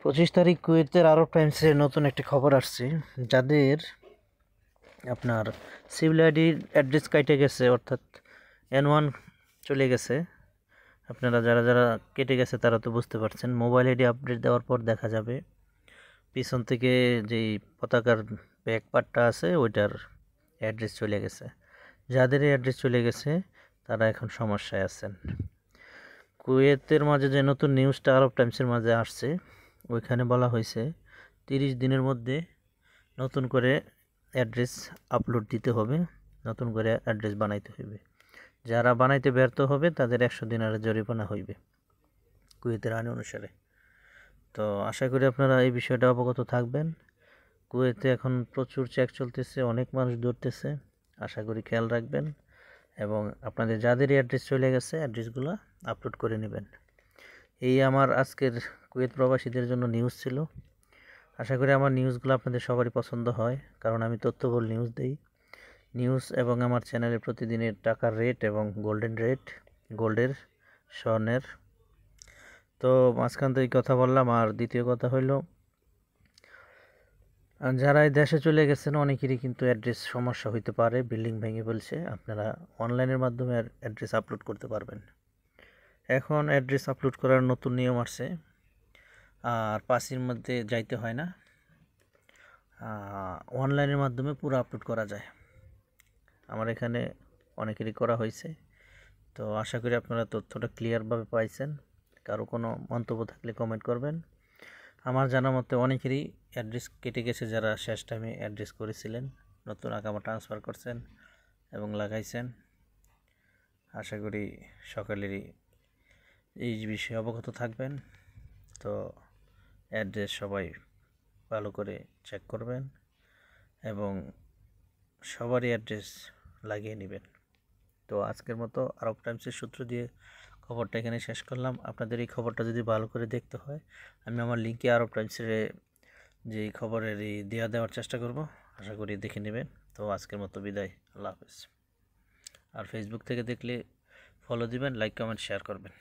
25 তারিখ কুয়েতের আরব টাইমসে নতুন একটি খবর আসছে। যাদের আপনার সিভিল আইডির অ্যাড্রেস কাটে গেছে, অর্থাৎ N1 চলে গেছে, আপনারা যারা যারা কেটে গেছে তারা তো বুঝতে পারছেন। মোবাইল আইডি আপডেট দেওয়ার পর দেখা যাবে পিছন থেকে যেই পতাকার ব্যাক পার্টটা আছে ওইটার অ্যাড্রেস চলে গেছে। যাদের এই অ্যাড্রেস চলে গেছে তারা এখন সমস্যায় আছেন। কুয়েতের মাঝে যে নতুন নিউজটা আরব টাইমসের মাঝে আসছে, ওইখানে বলা হয়েছে 30 দিনের মধ্যে নতুন করে অ্যাড্রেস আপলোড দিতে হবে, নতুন করে অ্যাড্রেস বানাইতে হইবে। যারা বানাইতে ব্যর্থ হবে তাদের 100 দিনারের জরিমানা হইবে কুয়েতের আইন অনুসারে। তো আশা করি আপনারা এই বিষয়টা অবগত থাকবেন। কুয়েতে এখন প্রচুর চেক চলতেছে, অনেক মানুষ ধরতেছে। আশা করি খেয়াল রাখবেন এবং আপনাদের যাদের অ্যাড্রেস চলে গেছে অ্যাড্রেসগুলো আপলোড করে নেবেন। এই আমার আজকের কুয়েত প্রবাসীদের জন্য নিউজ ছিল। আশা করি আমার নিউজগুলো আপনাদের সবারই পছন্দ হয়, কারণ আমি তথ্যবহুল নিউজ দেই। নিউজ এবং আমার চ্যানেলে প্রতিদিনের টাকার রেট এবং গোল্ডেন রেট, গোল্ডের, স্বর্ণের। তো মাঝখান থেকে কথা বললাম। আর দ্বিতীয় কথা হইল, যারা এই দেশে চলে গেছেন অনেকেরই কিন্তু অ্যাড্রেস সমস্যা হইতে পারে, বিল্ডিং ভেঙে ফেলছে। আপনারা অনলাইনের মাধ্যমে অ্যাড্রেস আপলোড করতে পারবেন। এখন অ্যাড্রেস আপলোড করার নতুন নিয়ম আসছে, আর পাসির মধ্যে যাইতে হয় না, অনলাইনের মাধ্যমে পুরো আপলোড করা যায়। আমার এখানে অনেকেরই করা হয়েছে। তো আশা করি আপনারা তথ্যটা ক্লিয়ারভাবে পাইছেন। কারো কোনো মন্তব্য থাকলে কমেন্ট করবেন। আমার জানা মতে অনেকেরই অ্যাড্রেস কেটে গেছে, যারা শেষ টাইমে অ্যাড্রেস করেছিলেন, নতুন আকামা ট্রান্সফার করছেন এবং লাগাইছেন। আশা করি সকলেরই এই বিষয়ে অবগত থাকবেন। তো অ্যাড্রেস সবাই ভালো করে চেক করবেন এবং সবারই অ্যাড্রেস লাগিয়ে নেবেন। তো আজকের মতো আরব টাইমসের সূত্র দিয়ে খবরটা এখানে শেষ করলাম। আপনাদের এই খবরটা যদি ভালো করে দেখতে হয়, আমি আমার লিঙ্কে আরব টাইমসের যে খবরের দেওয়ার চেষ্টা করব। আশা করি দেখে নেবেন। তো আজকের মতো বিদায়, আল্লাহ হাফেজ। আর ফেসবুক থেকে দেখলে ফলো দিবেন, লাইক কমেন্ট শেয়ার করবেন।